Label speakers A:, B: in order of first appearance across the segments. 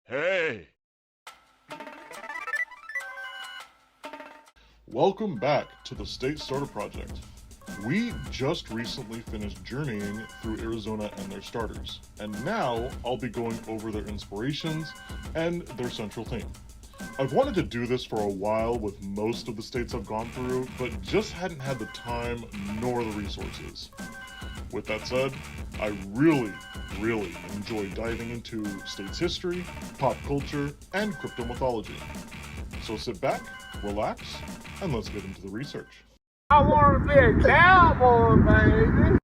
A: Hey!
B: Welcome back to the State Starter Project. We just recently finished journeying through Arizona and their starters, and now I'll be going over their inspirations and their central theme. I've wanted to do this for a while with most of the states I've gone through, but just hadn't had the time nor the resources. With that said, I really enjoy diving into states' history, pop culture, and crypto mythology. So sit back, relax, and let's get into the research.
A: I want to be a cowboy, baby!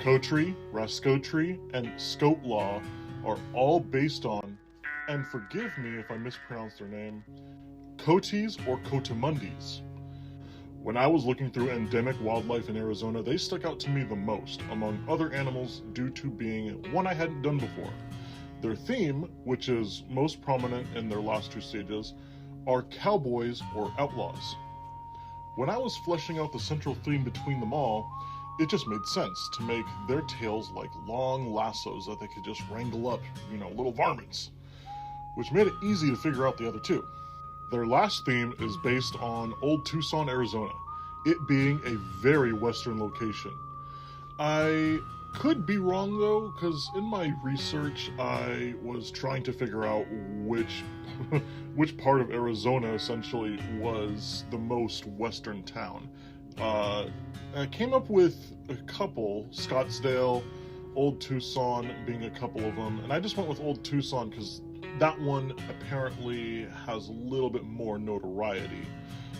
B: Kotri, Raskotri, and Skotlaw are all based on, and forgive me if I mispronounce their name, Coatis or Coatimundis. When I was looking through endemic wildlife in Arizona, they stuck out to me the most among other animals due to being one I hadn't done before. Their theme, which is most prominent in their last two stages, are cowboys or outlaws. When I was fleshing out the central theme between them all, it just made sense to make their tails like long lassos that they could just wrangle up, little varmints, which made it easy to figure out the other two. Their last theme is based on Old Tucson, Arizona, it being a very western location. I could be wrong though, because in my research I was trying to figure out which part of Arizona essentially was the most western town. I came up with a couple, Scottsdale, Old Tucson being a couple of them, and I just went with Old Tucson because that one apparently has a little bit more notoriety.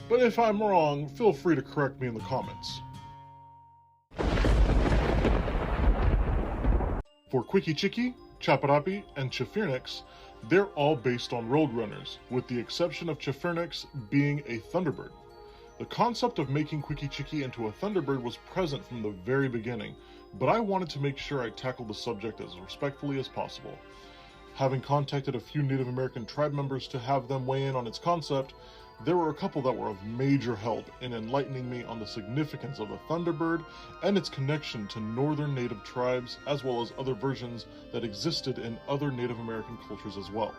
B: But if I'm wrong, feel free to correct me in the comments. For Quikichiki, Chaparapi, and Chifirnix, they're all based on roadrunners, with the exception of Chifirnix being a Thunderbird. The concept of making Quikichiki into a Thunderbird was present from the very beginning, but I wanted to make sure I tackled the subject as respectfully as possible. Having contacted a few Native American tribe members to have them weigh in on its concept, there were a couple that were of major help in enlightening me on the significance of the Thunderbird and its connection to northern Native tribes, as well as other versions that existed in other Native American cultures as well.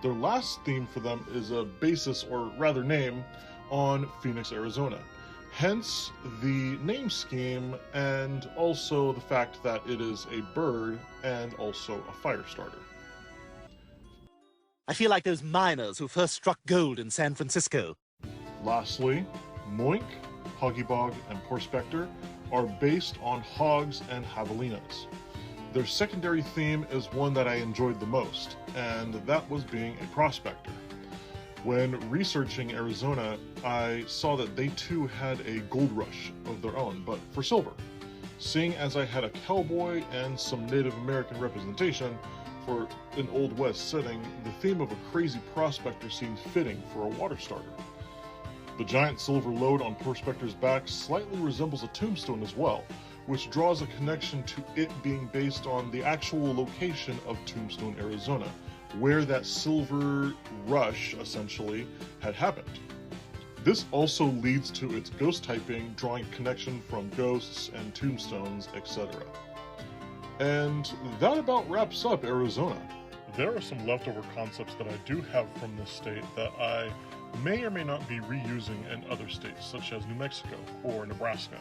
B: Their last theme for them is a basis, or rather name, on Phoenix, Arizona. Hence the name scheme, and also the fact that it is a bird and also a fire starter.
C: I feel like those miners who first struck gold in San Francisco.
B: Lastly, Moink, Hoggybog, and Prospector are based on hogs and javelinas. Their secondary theme is one that I enjoyed the most, and that was being a prospector. When researching Arizona, I saw that they too had a gold rush of their own, but for silver. Seeing as I had a cowboy and some Native American representation, for an Old West setting, the theme of a crazy prospector seemed fitting for a water starter. The giant silver load on Prospector's back slightly resembles a tombstone as well, which draws a connection to it being based on the actual location of Tombstone, Arizona, where that silver rush, essentially, had happened. This also leads to its ghost typing, drawing connection from ghosts and tombstones, etc. And that about wraps up Arizona. There are some leftover concepts that I do have from this state that I may or may not be reusing in other states, such as New Mexico or Nebraska,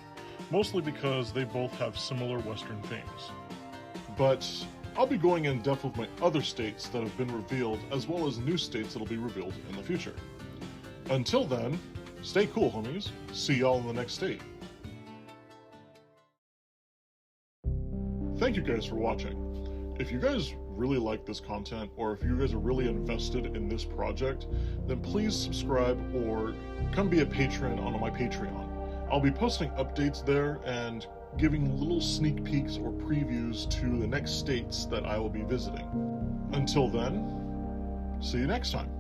B: mostly because they both have similar Western themes. But I'll be going in depth with my other states that have been revealed, as well as new states that'll be revealed in the future. Until then, stay cool, homies. See y'all in the next state. Thank you guys for watching. If you guys really like this content, or if you guys are really invested in this project, then please subscribe or come be a patron on my Patreon. I'll be posting updates there and giving little sneak peeks or previews to the next states that I will be visiting. Until then, see you next time.